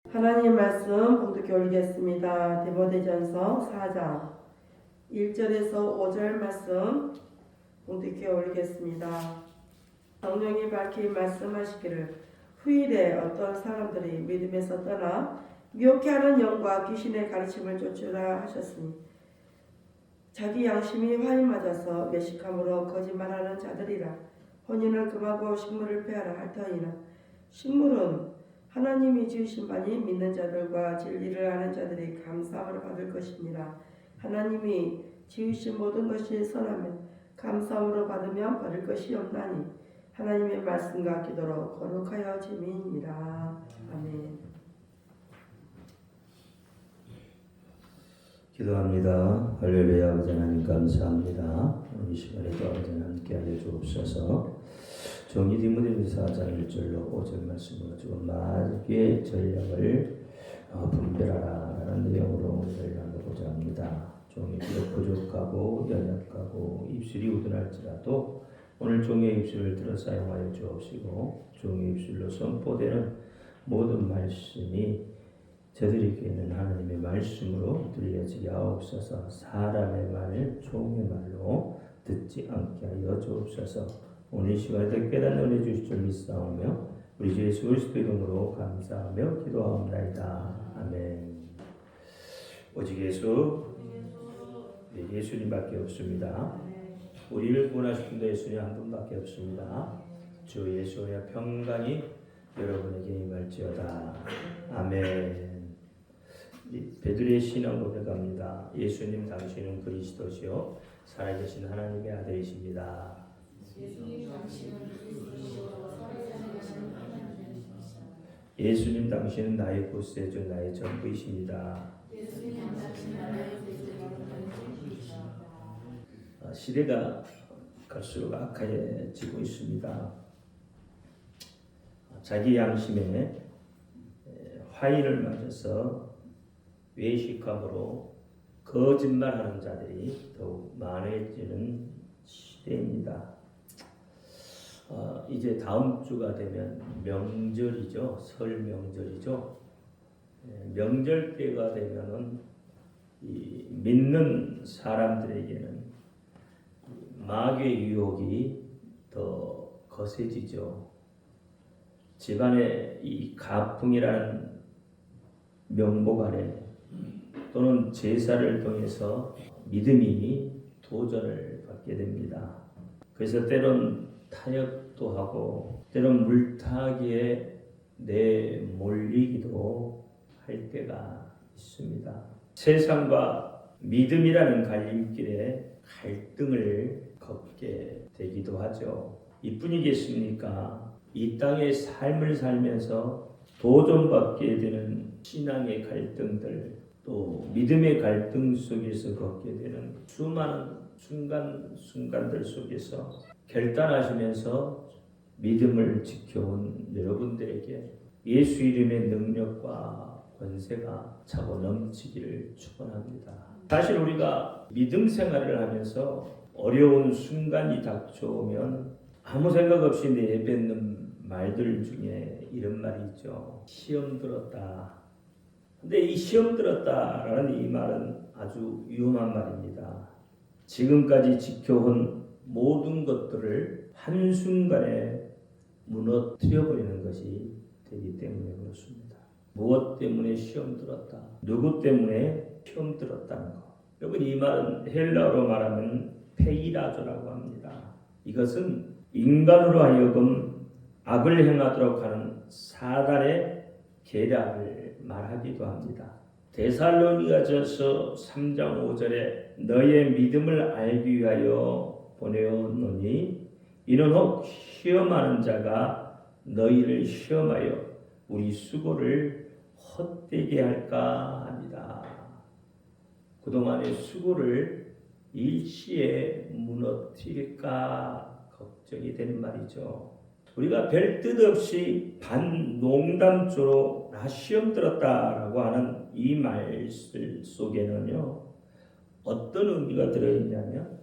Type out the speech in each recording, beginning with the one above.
하나님 말씀 봉독해 올리겠습니다. 디모데전서 4장 1절에서 5절 말씀 봉독해 올리겠습니다. 성령이 밝히 말씀하시기를 후일에 어떤 사람들이 믿음에서 떠나 미혹해하는 영과 귀신의 가르침을 쫓으라 하셨으니 자기 양심이 화에 맞아서 외식함으로 거짓말하는 자들이라. 혼인을 금하고 식물을 폐하라 할 터이나 식물은 하나님이 지으신 바니 믿는 자들과 진리를 아는 자들이 감사함을 받을 것이니라. 하나님이 지으신 모든 것이 선하면 감사함으로 받으면 받을 것이 없나니 하나님의 말씀과 기도로 거룩하여 재미이니라. 아멘. 기도합니다. 할렐루야. 아버지 하나님 감사합니다. 이 시간에 또 아버지 함께 하여 주옵소서. 종이 디모데전서 4장 1절로 5절 말씀을 가지고 마귀의 전략을 분별하라 라는 내용으로 우리를 나누고자 합니다. 종이 비록 부족하고 연약하고 입술이 우둔할지라도 오늘 종의 입술을 들어 사용하여 주옵시고 종의 입술로 선포되는 모든 말씀이 저들에게는 하나님의 말씀으로 들려지게 하옵소서. 사람의 말을 종의 말로 듣지 않게 하여 주옵소서. 오늘 시간에 깨닫는 은혜 주실 줄 믿사오며 우리 주 예수 그리스도 이름으로 감사하며 기도하옵나이다. 아멘. 오직 예수님밖에 없습니다. 우리를 구원하실 분도 예수님 한 분밖에 없습니다. 주 예수의 평강이 여러분에게 임할지어다. 아멘. 베드로의 신앙 고백합니다. 예수님 당신은 그리스도시요 살아계신 하나님의 아들이십니다. 예수님 당신은 나의 구세주 나의 전부이십니다. 시대가 갈수록 악해지고 있습니다. 자기 양심에 화인을 맞아서 외식함으로 거짓말하는 자들이 더욱 많아지는 시대입니다. 이제 다음 주가 되면 명절이죠. 설 명절이죠. 명절 때가 되면은 이 믿는 사람들에게는 마귀의 유혹이 더 거세지죠. 집안에 이 가풍이라는 명목 아래 또는 제사를 통해서 믿음이 도전을 받게 됩니다. 그래서 때론 타협도 하고 때론 물타기에 내몰리기도 할 때가 있습니다. 세상과 믿음이라는 갈림길에 갈등을 걷게 되기도 하죠. 이뿐이겠습니까? 이 땅의 삶을 살면서 도전받게 되는 신앙의 갈등들, 또 믿음의 갈등 속에서 걷게 되는 수많은 순간들 속에서 결단하시면서 믿음을 지켜온 여러분들에게 예수 이름의 능력과 권세가 차고 넘치기를 축원합니다. 사실 우리가 믿음 생활을 하면서 어려운 순간이 닥쳐오면 아무 생각 없이 내뱉는 말들 중에 이런 말이 있죠. 시험 들었다. 근데 이 시험 들었다라는 이 말은 아주 위험한 말입니다. 지금까지 지켜온 모든 것들을 한순간에 무너뜨려버리는 것이 되기 때문에 그렇습니다. 무엇 때문에 시험 들었다? 누구 때문에 시험 들었다는 것. 여러분 이 말은 헬라어로 말하면 페이라조라고 합니다. 이것은 인간으로 하여금 악을 행하도록 하는 사단의 계략을 말하기도 합니다. 데살로니가전서 3장 5절에 너의 믿음을 알기 위하여 보내었노니 이는 혹 시험하는 자가 너희를 시험하여 우리 수고를 헛되게 할까 합니다. 그동안의 수고를 일시에 무너뜨릴까 걱정이 되는 말이죠. 우리가 별 뜻 없이 반농담조로 나 시험 들었다라고 하는 이 말씀 속에는요 어떤 의미가 들어있냐면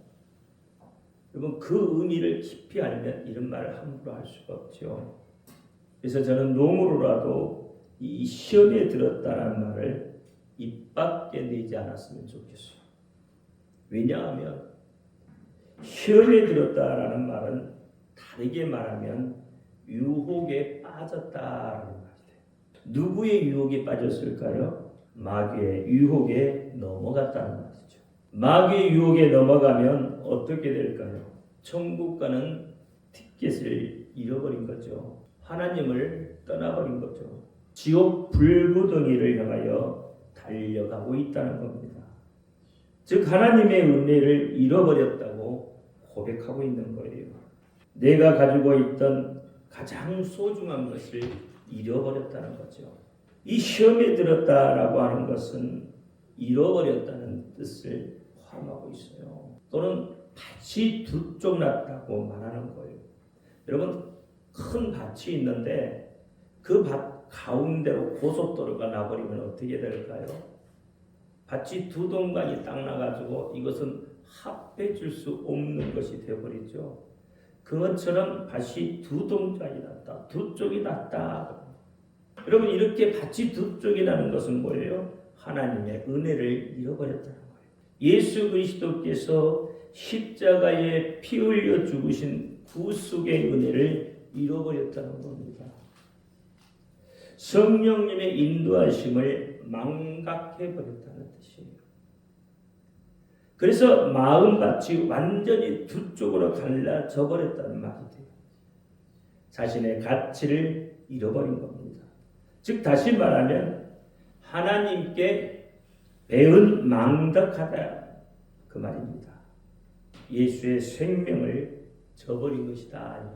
여러분 그 의미를 깊이 알면 이런 말을 함부로 할 수가 없죠. 그래서 저는 농으로라도 이 시험에 들었다는 말을 입 밖에 내지 않았으면 좋겠어요. 왜냐하면 시험에 들었다라는 말은 다르게 말하면 유혹에 빠졌다라는 말이에요. 누구의 유혹에 빠졌을까요? 마귀의 유혹에 넘어갔다는 말이죠. 마귀의 유혹에 넘어가면 어떻게 될까요? 천국 가는 티켓을 잃어버린 거죠. 하나님을 떠나버린 거죠. 지옥 불구덩이를 향하여 달려가고 있다는 겁니다. 즉 하나님의 은혜를 잃어버렸다고 고백하고 있는 거예요. 내가 가지고 있던 가장 소중한 것을 잃어버렸다는 거죠. 이 시험에 들었다라고 하는 것은 잃어버렸다는 뜻을 포함하고 있어요. 또는 밭이 두 쪽 났다고 말하는 거예요. 여러분 큰 밭이 있는데 그 밭 가운데로 고속도로가 나버리면 어떻게 될까요? 밭이 두 동강이 딱 나가지고 이것은 합해질 수 없는 것이 되어버리죠. 그것처럼 밭이 두 동강이 났다, 두 쪽이 났다. 여러분 이렇게 밭이 두 쪽이 나는 것은 뭐예요? 하나님의 은혜를 잃어버렸다는 거예요. 예수 그리스도께서 십자가에 피 흘려 죽으신 구속의 은혜를 잃어버렸다는 겁니다. 성령님의 인도하심을 망각해버렸다는 뜻이에요. 그래서 마음밭이 완전히 두 쪽으로 갈라져 버렸다는 말이 돼요. 자신의 가치를 잃어버린 겁니다. 즉 다시 말하면 하나님께 배은 망덕하다 그 말입니다. 예수의 생명을 저버린 것이다.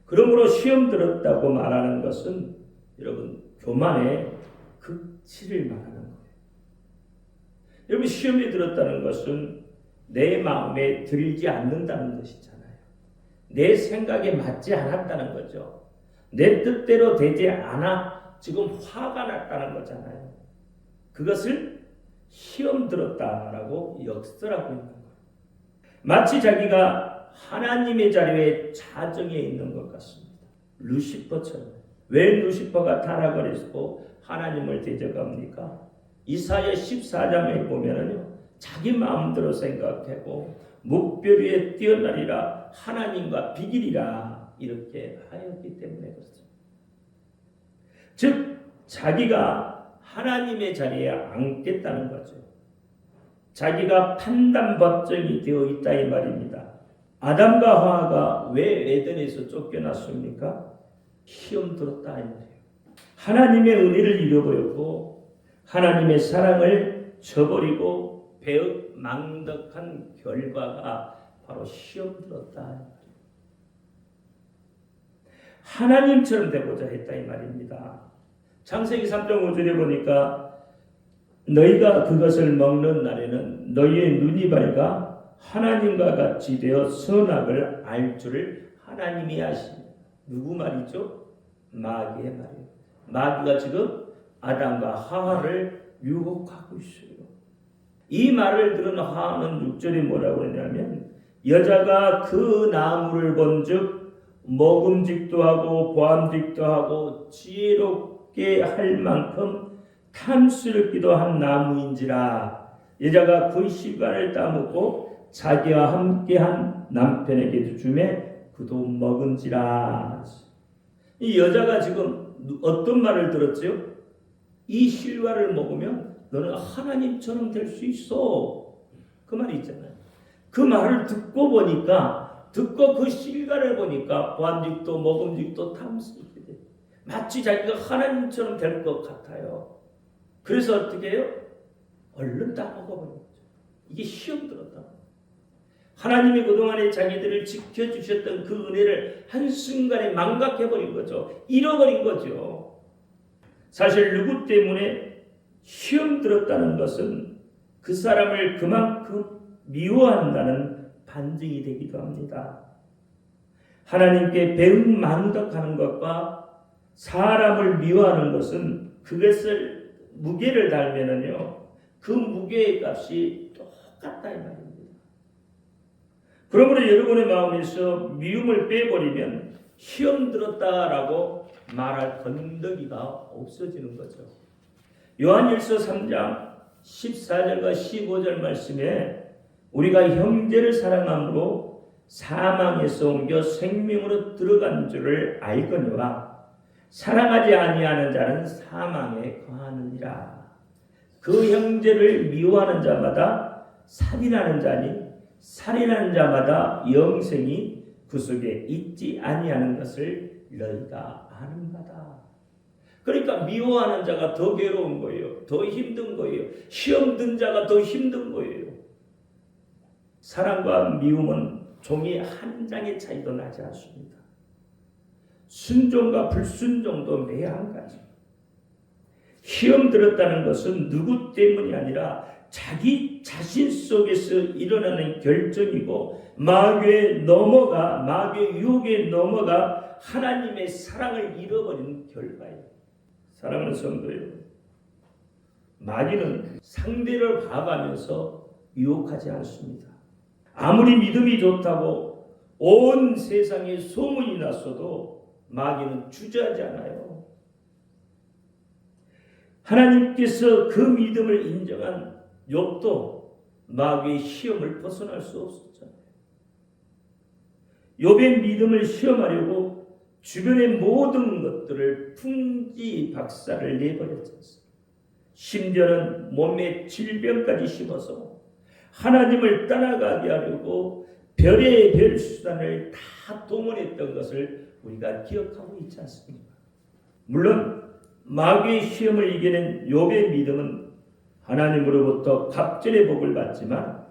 그러므로 시험 들었다고 말하는 것은 여러분 교만의 극치를 말하는 거예요. 여러분 시험에 들었다는 것은 내 마음에 들지 않는다는 것이잖아요. 내 생각에 맞지 않았다는 거죠. 내 뜻대로 되지 않아 지금 화가 났다는 거잖아요. 그것을 시험 들었다라고 역설하고 있는 거예요. 마치 자기가 하나님의 자리에 자정에 있는 것 같습니다. 루시퍼처럼. 왜 루시퍼가 타락을 했고 하나님을 대적합니까? 이사야 14장에 보면은요, 자기 마음대로 생각하고 목별 위에 뛰어나리라 하나님과 비기리라 이렇게 하였기 때문에 그렇습니다. 즉 자기가 하나님의 자리에 앉겠다는 거죠. 자기가 판단 법정이 되어 있다 이 말입니다. 아담과 하와가 왜 에덴에서 쫓겨났습니까? 시험 들었다 이 말이에요. 하나님의 은혜를 잃어버렸고 하나님의 사랑을 저버리고 배은망덕한 결과가 바로 시험 들었다 이 말이에요. 하나님처럼 되고자 했다 이 말입니다. 창세기 3장 5절에 보니까 너희가 그것을 먹는 날에는 너희의 눈이 밝아 하나님과 같이 되어 선악을 알 줄을 하나님이 아시니. 누구 말이죠? 마귀의 말이에요. 마귀가 지금 아담과 하와를 유혹하고 있어요. 이 말을 들은 하와는 6절에 뭐라고 했냐면 여자가 그 나무를 본즉 먹음직도 하고 보암직도 하고 지혜롭게 할 만큼 탐스럽기도 한 나무인지라. 여자가 그 씨과를 따먹고 자기와 함께한 남편에게도 주매 그도 먹은지라. 이 여자가 지금 어떤 말을 들었죠? 이 실과를 먹으면 너는 하나님처럼 될 수 있어. 그 말이 있잖아요. 그 말을 듣고 보니까 듣고 그 실과를 보니까 보암직도 먹음직도 탐스럽게 돼. 마치 자기가 하나님처럼 될 것 같아요. 그래서 어떻게 해요? 얼른 다 먹어버린 거죠. 이게 시험 들었다. 하나님이 그동안에 자기들을 지켜주셨던 그 은혜를 한순간에 망각해버린 거죠. 잃어버린 거죠. 사실 누구 때문에 시험 들었다는 것은 그 사람을 그만큼 미워한다는 반증이 되기도 합니다. 하나님께 배은망덕하는 것과 사람을 미워하는 것은 그것을 무게를 달면은요, 그 무게의 값이 똑같다 이 말입니다. 그러므로 여러분의 마음에서 미움을 빼버리면 시험 들었다라고 말할 건더기가 없어지는 거죠. 요한일서 3장 14절과 15절 말씀에 우리가 형제를 사랑함으로 사망에서 옮겨 생명으로 들어간 줄을 알거니와 사랑하지 아니하는 자는 사망에 거하느니라. 그 형제를 미워하는 자마다 살인하는 자니 살인하는 자마다 영생이 그 속에 있지 아니하는 것을 너희가 아는 바다. 그러니까 미워하는 자가 더 괴로운 거예요. 더 힘든 거예요. 시험 든 자가 더 힘든 거예요. 사랑과 미움은 종이 한 장의 차이도 나지 않습니다. 순종과 불순종도 매한가지. 시험 들었다는 것은 누구 때문이 아니라 자기 자신 속에서 일어나는 결정이고 마귀의 유혹에 넘어가 하나님의 사랑을 잃어버리는 결과예요. 사랑하는 성도요, 마귀는 상대를 봐가면서 유혹하지 않습니다. 아무리 믿음이 좋다고 온 세상에 소문이 났어도 마귀는 주저하지 않아요. 하나님께서 그 믿음을 인정한 욥도 마귀의 시험을 벗어날 수 없었잖아요. 욥의 믿음을 시험하려고 주변의 모든 것들을 풍지박살을 내버렸지 않습니까? 심지어는 몸에 질병까지 심어서 하나님을 떠나가게 하려고 별의 별 수단을 다 동원했던 것을 우리가 기억하고 있지 않습니까? 물론 마귀의 시험을 이겨낸 욥의 믿음은 하나님으로부터 갑절의 복을 받지만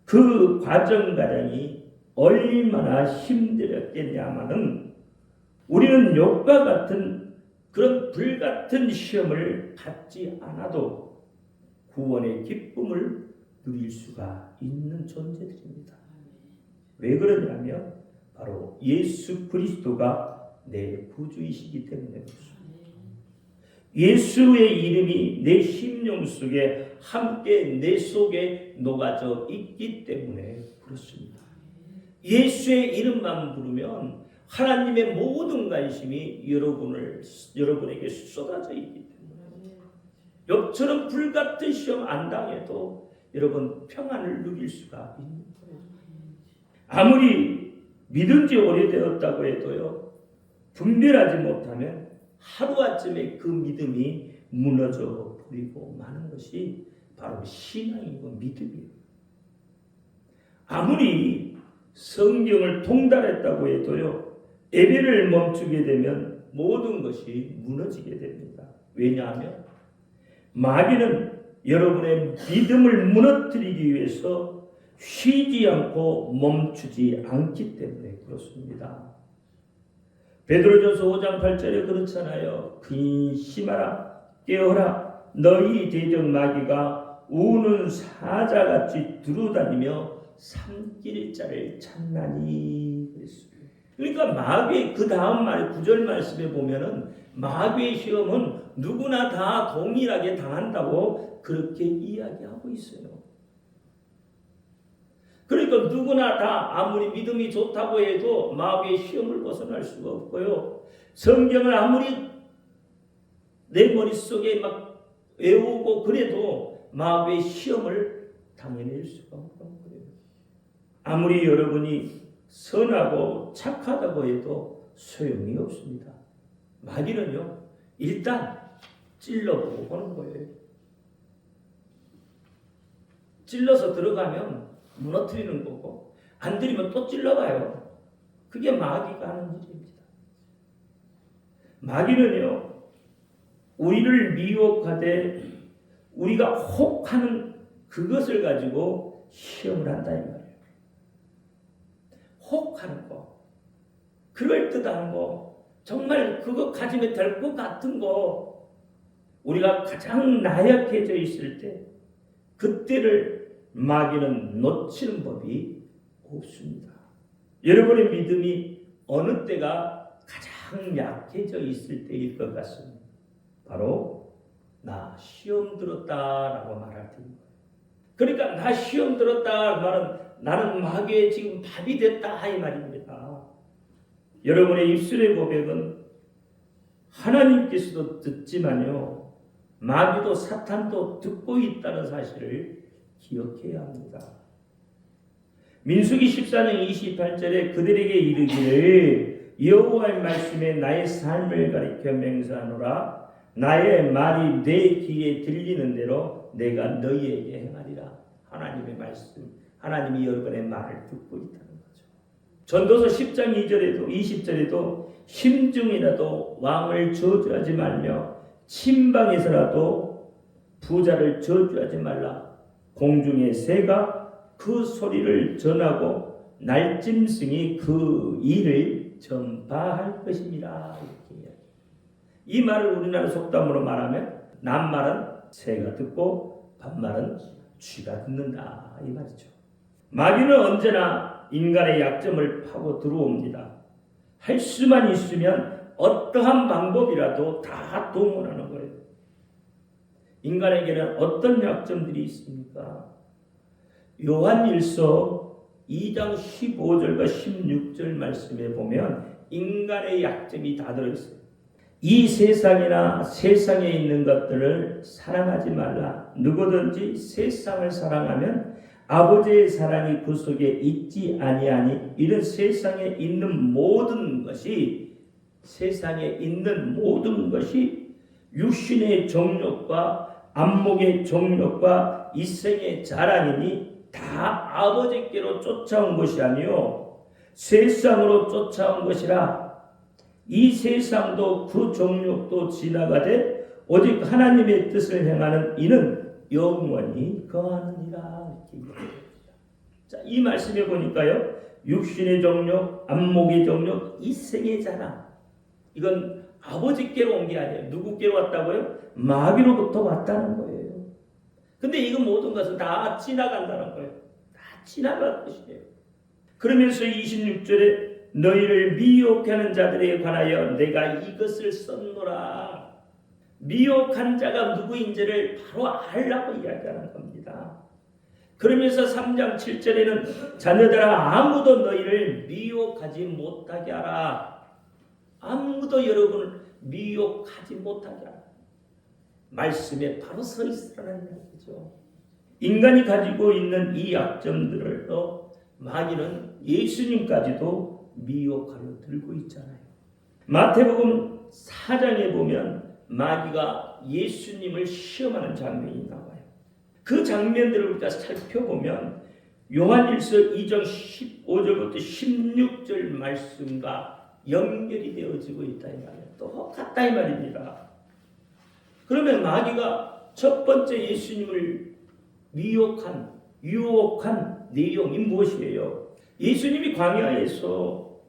그 과정이 얼마나 힘들었겠냐마는 우리는 욥과 같은 그런 불같은 시험을 받지 않아도 구원의 기쁨을 누릴 수가 있는 존재들입니다. 왜 그러냐면 바로 예수 그리스도가 내 구주이시기 때문에 그렇습니다. 예수의 이름이 내 심령 속에 함께 내 속에 녹아져 있기 때문에 그렇습니다. 예수의 이름만 부르면 하나님의 모든 관심이 여러분에게 쏟아져 있기 때문에 욥처럼 불같은 시험 안 당해도 여러분 평안을 누릴 수가 있는 거예요. 아무리 믿은 지 오래되었다고 해도요, 분별하지 못하면 하루아침에 그 믿음이 무너져 버리고 마는 것이 바로 신앙이고 믿음이에요. 아무리 성경을 통달했다고 해도요, 예배를 멈추게 되면 모든 것이 무너지게 됩니다. 왜냐하면 마귀는 여러분의 믿음을 무너뜨리기 위해서 쉬지 않고 멈추지 않기 때문에 그렇습니다. 베드로전서 5장 8절에 그렇잖아요. 근심하라, 깨어라, 너희 대적 마귀가 우는 사자같이 두루다니며 삼킬 자를 찾나니 그랬습니다. 그러니까 마귀의 그 다음 말 9절 말씀에 보면은 마귀의 시험은 누구나 다 동일하게 당한다고 그렇게 이야기하고 있어요. 그러니까 누구나 다 아무리 믿음이 좋다고 해도 마귀의 시험을 벗어날 수가 없고요. 성경을 아무리 내 머릿속에 막 외우고 그래도 마귀의 시험을 당해낼 수가 없는 거예요. 아무리 여러분이 선하고 착하다고 해도 소용이 없습니다. 마귀는요, 일단 찔러보고 보는 거예요. 찔러서 들어가면 무너뜨리는 거고 안 들이면 또 찔러봐요. 그게 마귀가 하는 일입니다. 마귀는요, 우리를 미혹하되 우리가 혹하는 그것을 가지고 시험을 한다 이 말이에요. 혹하는 거, 그럴듯한 거, 정말 그거 가지면 될 것 같은 거, 우리가 가장 나약해져 있을 때 그때를 마귀는 놓치는 법이 없습니다. 여러분의 믿음이 어느 때가 가장 약해져 있을 때일 것 같습니다. 바로 나 시험 들었다라고 말할 때입니다. 그러니까 나 시험 들었다 말은 나는 마귀의 지금 밥이 됐다 이 말입니다. 여러분의 입술의 고백은 하나님께서도 듣지만요, 마귀도 사탄도 듣고 있다는 사실을 기억해야 합니다. 민수기 14장 28절에 그들에게 이르기를 여호와의 말씀에 나의 삶을 가리켜 맹세하노라. 나의 말이 내 귀에 들리는 대로 내가 너희에게 행하리라. 하나님의 말씀, 하나님이 여러분의 말을 듣고 있다는 거죠. 전도서 10장 2절에도 20절에도 심중이라도 왕을 저주하지 말며 침방에서라도 부자를 저주하지 말라. 공중의 새가 그 소리를 전하고 날짐승이 그 일을 전파할 것입니다. 이 말을 우리나라 속담으로 말하면 남말은 새가 듣고 반말은 쥐가 듣는다 이 말이죠. 마귀는 언제나 인간의 약점을 파고 들어옵니다. 할 수만 있으면 어떠한 방법이라도 다 동원하는 거예요. 인간에게는 어떤 약점들이 있습니까? 요한일서 2장 15절과 16절 말씀에 보면 인간의 약점이 다 들어있어요. 이 세상이나 세상에 있는 것들을 사랑하지 말라. 누구든지 세상을 사랑하면 아버지의 사랑이 그 속에 있지 아니하니. 이런 세상에 있는 모든 것이 육신의 정욕과 안목의 정욕과 이생의 자랑이니 다 아버지께로 쫓아온 것이 아니요 세상으로 쫓아온 것이라. 이 세상도 그 정욕도 지나가되 오직 하나님의 뜻을 행하는 이는 영원히 거하느니라. 자, 이 말씀에 보니까요, 육신의 정욕, 안목의 정욕, 이생의 자랑, 이건 아버지께로 온 게 아니에요. 누구께로 왔다고요? 마귀로부터 왔다는 거예요. 근데 이거 모든 것은 다 지나간다는 거예요. 다 지나갈 것이에요. 그러면서 26절에 너희를 미혹하는 자들에 관하여 내가 이것을 썼노라. 미혹한 자가 누구인지를 바로 알라고 이야기하는 겁니다. 그러면서 3장 7절에는 자녀들아 아무도 너희를 미혹하지 못하게 하라. 아무도 여러분을 미혹하지 못하게 하라. 말씀에 바로 서 있으라는 이야기죠. 인간이 가지고 있는 이 약점들을 마귀는 예수님까지도 미혹하려 들고 있잖아요. 마태복음 4장에 보면 마귀가 예수님을 시험하는 장면이 나와요. 그 장면들을 우리가 살펴보면 요한일서 2장 15절부터 16절 말씀과 연결이 되어지고 있다 이 말이에요. 똑같다 이 말입니다. 그러면 마귀가 첫 번째 예수님을 유혹한 내용이 무엇이에요? 예수님이 광야에서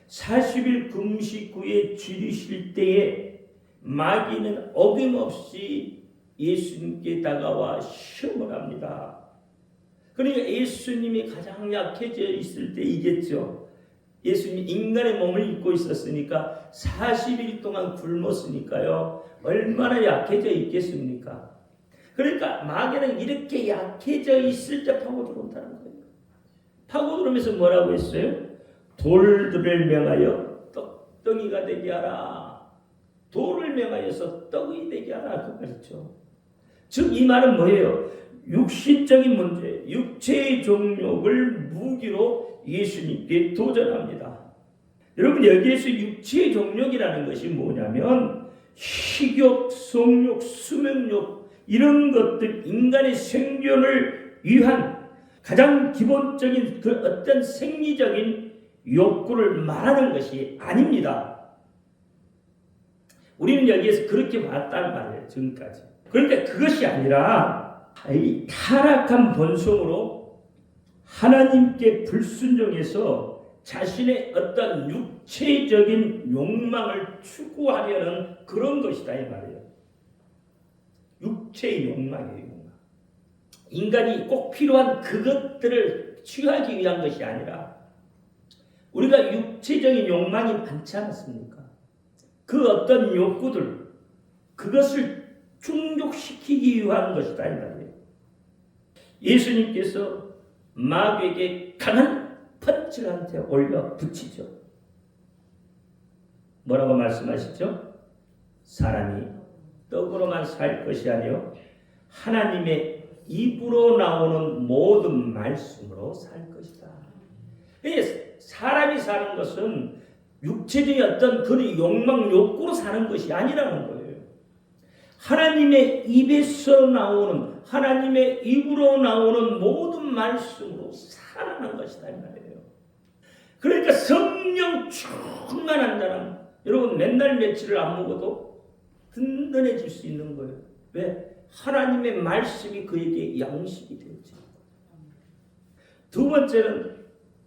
40일 금식 후에 줄이실 때에 마귀는 어김없이 예수님께 다가와 시험을 합니다. 그러니까 예수님이 가장 약해져 있을 때이겠죠. 예수님이 인간의 몸을 입고 있었으니까 40일 동안 굶었으니까요. 얼마나 약해져 있겠습니까? 그러니까 마귀는 이렇게 약해져 있을 때 파고 들어온다는 거예요. 파고 들어오면서 뭐라고 했어요? 돌들을 명하여 떡덩이가 되게 하라. 돌을 명하여서 떡이 되게 하라. 그 말이죠. 즉 이 말은 뭐예요? 육신적인 문제, 육체의 정욕을 무기로 예수님께 도전합니다. 여러분 여기에서 육체의 정욕이라는 것이 뭐냐면 식욕, 성욕, 수명욕 이런 것들 인간의 생존을 위한 가장 기본적인 그 어떤 생리적인 욕구를 말하는 것이 아닙니다. 우리는 여기에서 그렇게 봤다는 말이에요. 지금까지. 그런데 그것이 아니라 이 타락한 본성으로 하나님께 불순종해서 자신의 어떤 육체적인 욕망을 추구하려는 그런 것이다 이 말이에요. 육체의 욕망이에요. 욕망. 인간이 꼭 필요한 그것들을 취하기 위한 것이 아니라 우리가 육체적인 욕망이 많지 않았습니까? 그 어떤 욕구들 그것을 충족시키기 위한 것이다 이 말이에요. 예수님께서 마귀에게 강한 펀치를 한테 올려 붙이죠. 뭐라고 말씀하시죠? 사람이 떡으로만 살 것이 아니요 하나님의 입으로 나오는 모든 말씀으로 살 것이다. 사람이 사는 것은 육체적인 어떤 그런 욕망, 욕구로 사는 것이 아니라는 거예요. 하나님의 입에서 나오는, 하나님의 입으로 나오는 모든 말씀으로 살아가는 것이다 이 말이에요. 그러니까 성령 충만한 자는 여러분 맨날 며칠을 안 먹어도 든든해질 수 있는 거예요. 왜? 하나님의 말씀이 그에게 양식이 되었죠. 두 번째는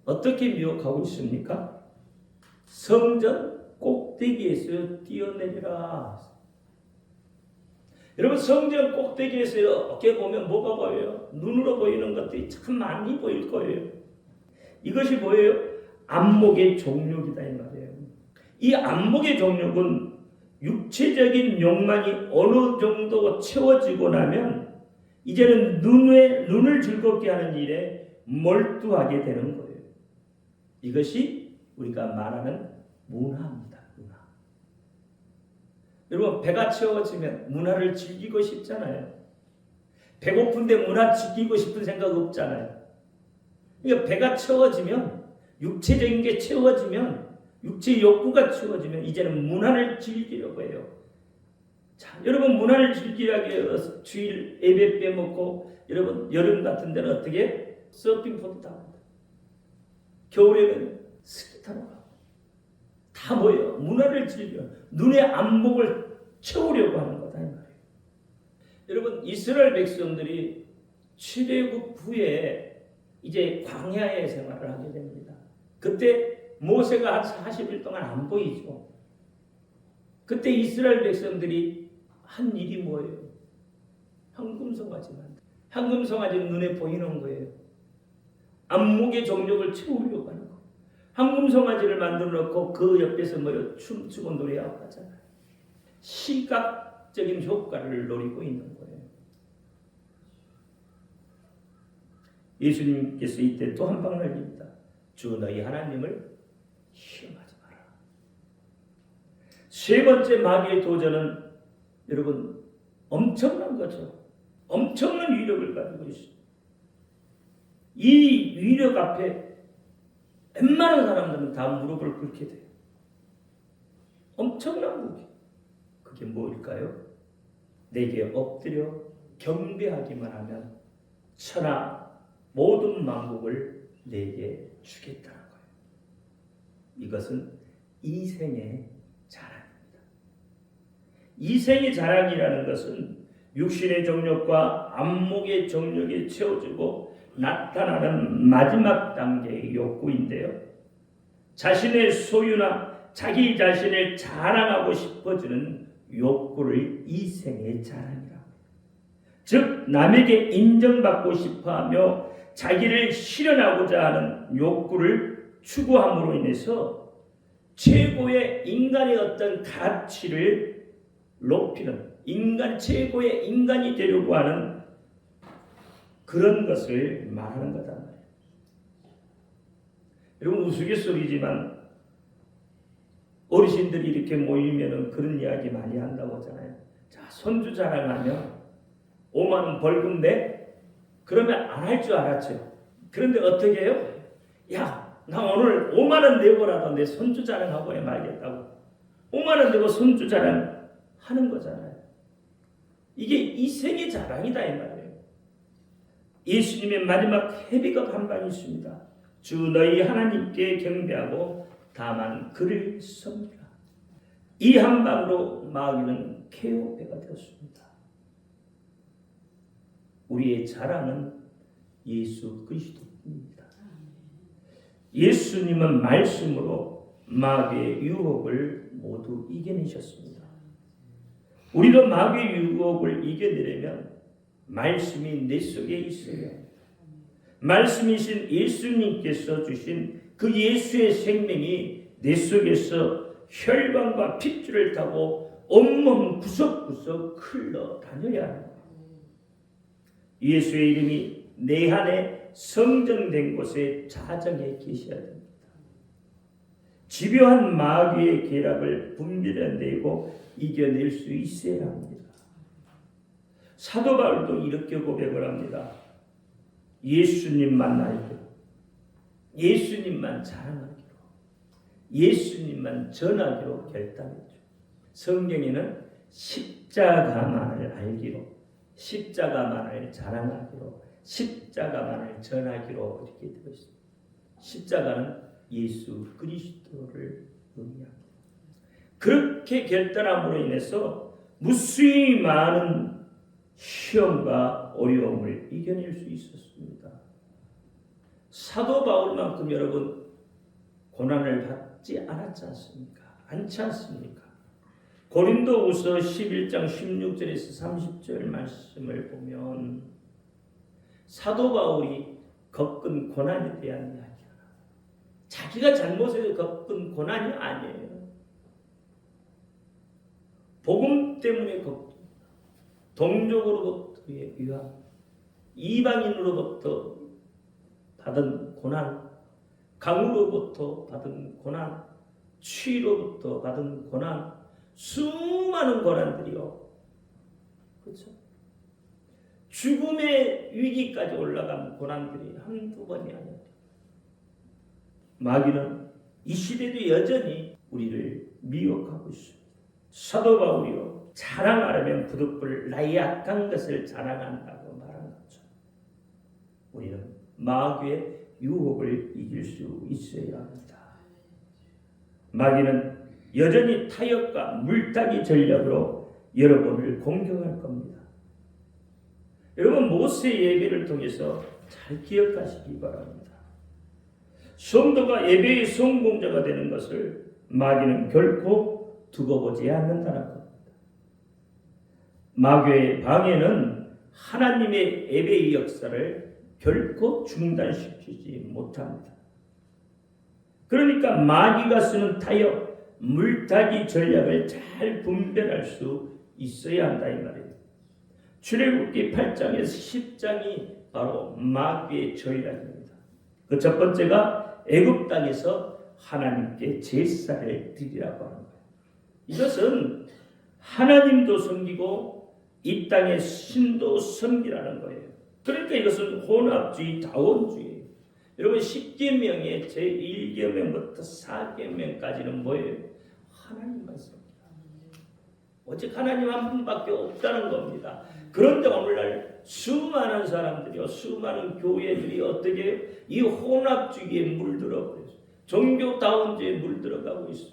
어떻게 미혹하고 있습니까? 성전 꼭대기에서 뛰어내리라. 여러분 성전 꼭대기에서 이렇게 보면 뭐가 보여요? 눈으로 보이는 것들이 참 많이 보일 거예요. 이것이 뭐예요? 안목의 종력이다 이 말이에요. 이 안목의 종력은 육체적인 욕망이 어느 정도 채워지고 나면 이제는 눈을 즐겁게 하는 일에 몰두하게 되는 거예요. 이것이 우리가 말하는 문화입니다. 문화. 여러분 배가 채워지면 문화를 즐기고 싶잖아요. 배고픈데 문화 즐기고 싶은 생각 없잖아요. 그러니까 배가 채워지면 육체적인 게 채워지면 육체의 욕구가 채워지면 이제는 문화를 즐기려고 해요. 자, 여러분 문화를 즐기려고 해서 주일 예배 빼먹고 여러분 여름 같은 데는 어떻게 서핑보드 타고 겨울에는 스키 타러 가고 다 모여 문화를 즐겨 눈의 안목을 채우려고 하는 거다 이 말이에요. 여러분 이스라엘 백성들이 출애굽 후에 이제 광야의 생활을 하게 됩니다. 그때 모세가 한 40일 동안 안 보이죠. 그때 이스라엘 백성들이 한 일이 뭐예요? 황금송아지만. 황금송아지는 눈에 보이는 거예요. 안목의 정력을 채우려고 하는 거예요. 황금송아지를 만들어 놓고 그 옆에서 뭐예요? 춤추고 노래하고 하잖아요. 시각적인 효과를 노리고 있는 거예요. 예수님께서 이때 또 한 방 날립니다. 주 너희 하나님을 시험하지 마라. 세 번째 마귀의 도전은 여러분 엄청난 거죠. 엄청난 위력을 가지고 있습니다. 이 위력 앞에 웬만한 사람들은 다 무릎을 꿇게 돼요. 엄청난 무기. 그게 뭘까요? 내게 엎드려 경배하기만 하면 천하 모든 만국을 내게 주겠다는 거예요. 이것은 이생의 자랑입니다. 이생의 자랑이라는 것은 육신의 정욕과 안목의 정욕이 채워지고 나타나는 마지막 단계의 욕구인데요. 자신의 소유나 자기 자신을 자랑하고 싶어지는 욕구를 이생의 자랑이라고 해요. 즉 남에게 인정받고 싶어하며 자기를 실현하고자 하는 욕구를 추구함으로 인해서 최고의 인간의 어떤 가치를 높이는 최고의 인간이 되려고 하는 그런 것을 말하는 거다 말이에요. 여러분 우스갯소리지만 어르신들이 이렇게 모이면 그런 이야기 많이 한다고 하잖아요. 자, 손주 자랑하면 5만 원 벌금 내? 그러면 안 할 줄 알았죠. 그런데 어떻게 해요? 야, 나 오늘 5만 원 내고라도 내 손주 자랑하고 해 말겠다고. 5만 원 내고 손주 자랑 하는 거잖아요. 이게 이생의 자랑이다 이 말이에요. 예수님의 마지막 헤비급 한 방이 있습니다. 주 너희 하나님께 경배하고 다만 그를 섬기라. 이 한 방으로 마귀는 KO패가 되었습니다. 우리의 자랑은 예수 그리스도입니다. 예수님은 말씀으로 마귀의 유혹을 모두 이겨내셨습니다. 우리도 마귀의 유혹을 이겨내려면 말씀이 내 속에 있어야 합니다. 말씀이신 예수님께서 주신 그 예수의 생명이 내 속에서 혈관과 핏줄을 타고 온몸 구석구석 흘러 다녀야 합니다. 예수의 이름이 내 안에 성전된 곳에 자정해 계셔야 됩니다. 집요한 마귀의 계략을 분별해내고 이겨낼 수 있어야 합니다. 사도 바울도 이렇게 고백을 합니다. 예수님만 알기로, 예수님만 자랑하기로, 예수님만 전하기로 결단했죠. 성경에는 십자가만을 알기로, 십자가만을 자랑하기로, 십자가만을 전하기로 이렇게 되어 있습니다. 십자가는 예수 그리스도를 의미합니다. 그렇게 결단함으로 인해서 무수히 많은 시험과 어려움을 이겨낼 수 있었습니다. 사도 바울만큼 여러분 고난을 받지 않았지 않습니까? 않지 않습니까? 고린도후서 11장 16절에서 30절 말씀을 보면 사도 바울이 겪은 고난에 대한 이야기가 자기가 잘못해서 겪은 고난이 아니에요. 복음 때문에 겪은 동족으로부터의 위협, 이방인으로부터 받은 고난, 강으로부터 받은 고난, 취로부터 받은 고난, 수많은 고난들이요. 그렇죠? 죽음의 위기까지 올라간 고난들이 한두 번이 아니에요. 마귀는 이 시대도 여전히 우리를 미혹하고 있습니다. 사도 바울이요. 자랑하려면 부득불 나의 약한 것을 자랑한다고 말한 거죠. 우리는 마귀의 유혹을 이길 수 있어야 합니다. 마귀는 여전히 타협과 물타기 전략으로 여러분을 공격할 겁니다. 여러분 모세 예배를 통해서 잘 기억하시기 바랍니다. 성도가 예배의 성공자가 되는 것을 마귀는 결코 두고 보지 않는다는 겁니다. 마귀의 방해는 하나님의 예배의 역사를 결코 중단시키지 못합니다. 그러니까 마귀가 쓰는 타협, 물타기 전략을 잘 분별할 수 있어야 한다 이 말이에요. 출애굽기 8장에서 10장이 바로 마귀의 전략입니다. 그 첫 번째가 애굽 땅에서 하나님께 제사를 드리라고 하는 거예요. 이것은 하나님도 섬기고 이 땅의 신도 섬기라는 거예요. 그러니까 이것은 혼합주의, 다원주의. 여러분 10계명의 제1계명부터 4계명까지는 뭐예요? 하나님만 섬기라. 오직 하나님 한 분밖에 없다는 겁니다. 그런데 오늘날 수많은 사람들이요, 수많은 교회들이 어떻게 이 혼합주의에 물들어 버렸어요. 종교다원주의에 물들어가고 있어요.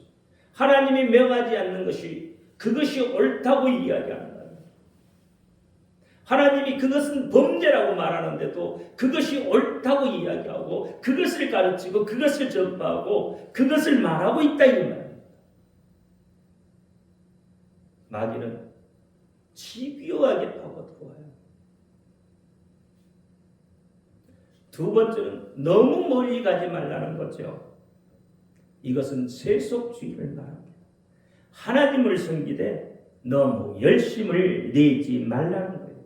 하나님이 명하지 않는 것이 그것이 옳다고 이야기하는 거예요. 하나님이 그것은 범죄라고 말하는데도 그것이 옳다고 이야기하고 그것을 가르치고 그것을 전파하고 그것을 말하고 있다 이 말입니다. 마귀는 집요하게 파고 들어와요. 두 번째는 너무 멀리 가지 말라는 거죠. 이것은 세속주의를 말합니다. 하나님을 섬기되 너무 열심을 내지 말라는 거예요.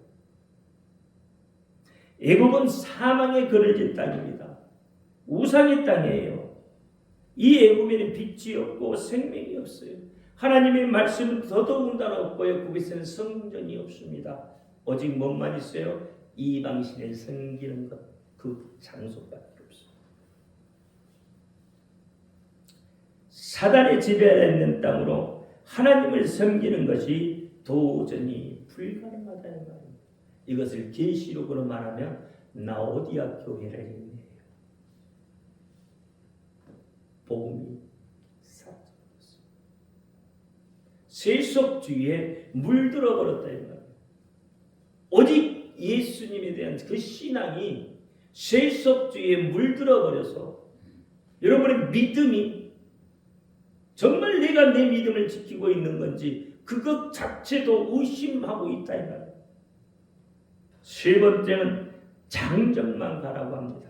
애굽은 사망에 그려진 땅입니다. 우상의 땅이에요. 이 애굽에는 빛이 없고 생명이 없어요. 하나님의 말씀은 더더군다나 없고요. 거기서는 성전이 없습니다. 오직 뭐만 있어요? 이방신을 섬기는 것, 그 장소밖에 없습니다. 사단의 지배하에 있는 땅으로 하나님을 섬기는 것이 도저히 불가능하다는 말입니다. 이것을 계시록으로 말하면 라오디아 교회를 의미해요. 복음이 사라졌습니다. 세속주의에 물들어 버렸다 이 말이에요. 오직 예수님에 대한 그 신앙이 세속주의에 물들어 버려서 여러분의 믿음이 정말 내가 내 믿음을 지키고 있는 건지 그것 자체도 의심하고 있다 이 말이에요. 세 번째는 장정만 가라고 합니다.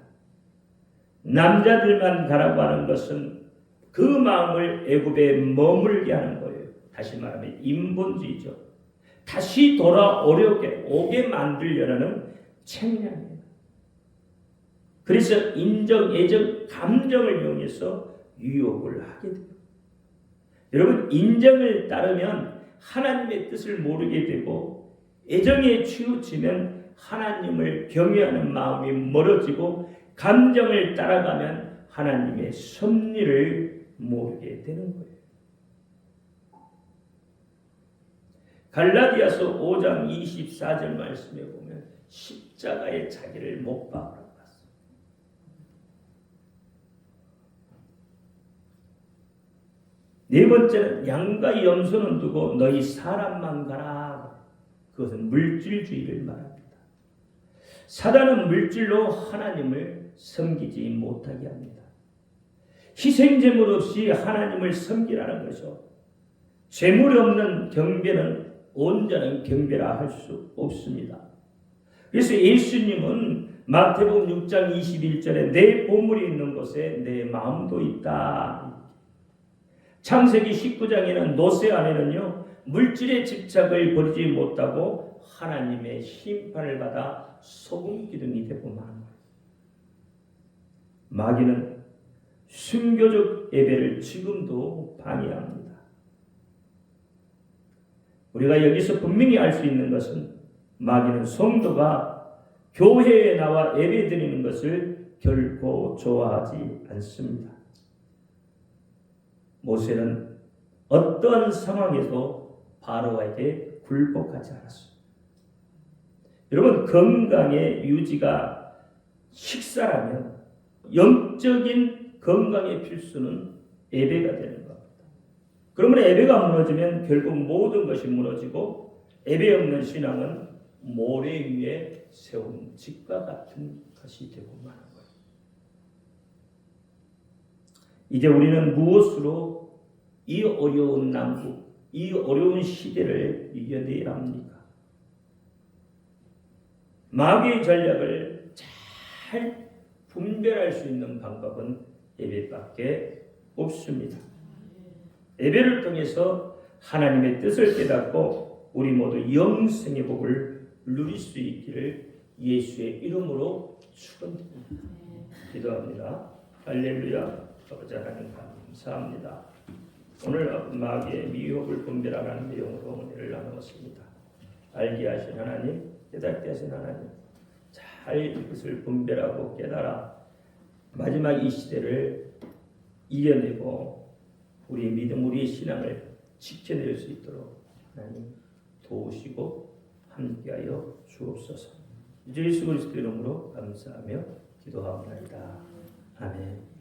남자들만 가라고 하는 것은 그 마음을 애굽에 머물게 하는 거예요. 다시 말하면 인본주의죠. 다시 오게 만들려는 책략이에요. 그래서 인정, 애정, 감정을 이용해서 유혹을 하게 돼요. 여러분, 인정을 따르면 하나님의 뜻을 모르게 되고 애정에 치우치면 하나님을 경외하는 마음이 멀어지고 감정을 따라가면 하나님의 섭리를 모르게 되는 거예요. 갈라디아서 5장 24절 말씀에 보면 십자가에 자기를 못 박으라고 했어요. 네 번째는 양과 염소는 두고 너희 사람만 가라. 그것은 물질주의를 말합니다. 사단은 물질로 하나님을 섬기지 못하게 합니다. 희생제물 없이 하나님을 섬기라는 것이죠. 재물이 없는 경배는 온전한 경배라 할 수 없습니다. 그래서 예수님은 마태복음 6장 21절에 내 보물이 있는 곳에 내 마음도 있다. 창세기 19장에는 노새 안에는요 물질의 집착을 버리지 못하고 하나님의 심판을 받아 소금 기둥이 되고 마는 거예요. 마귀는 순교적 예배를 지금도 방해합니다. 우리가 여기서 분명히 알 수 있는 것은 마귀는 성도가 교회에 나와 예배 드리는 것을 결코 좋아하지 않습니다. 모세는 어떠한 상황에도 바로에게 굴복하지 않았습니다. 여러분, 건강의 유지가 식사라면 영적인 건강의 필수는 예배가 되는 겁니다. 그러면 예배가 무너지면 결국 모든 것이 무너지고 예배 없는 신앙은 모래 위에 세운 집과 같은 것이 되고 마는 거예요. 이제 우리는 무엇으로 이 어려운 난국, 이 어려운 시대를 이겨내야 합니까? 마귀의 전략을 잘 분별할 수 있는 방법은 예배밖에 없습니다. 예배를 통해서 하나님의 뜻을 깨닫고 우리 모두 영생의 복을 누릴 수 있기를 예수의 이름으로 축원드립니다. 기도합니다. 할렐루야. 아버지 하나님 감사합니다. 오늘 마귀의 미혹을 분별하라는 내용으로 은혜를 나누었습니다. 알게 하신 하나님, 깨닫게 하신 하나님, 잘 이것을 분별하고 깨달아 마지막 이 시대를 이겨내고 우리의 믿음, 우리의 신앙을 지켜낼 수 있도록 하나님 도우시고 함께하여 주옵소서. 예수 그리스도 이름으로 감사하며 기도하옵나이다. 아멘.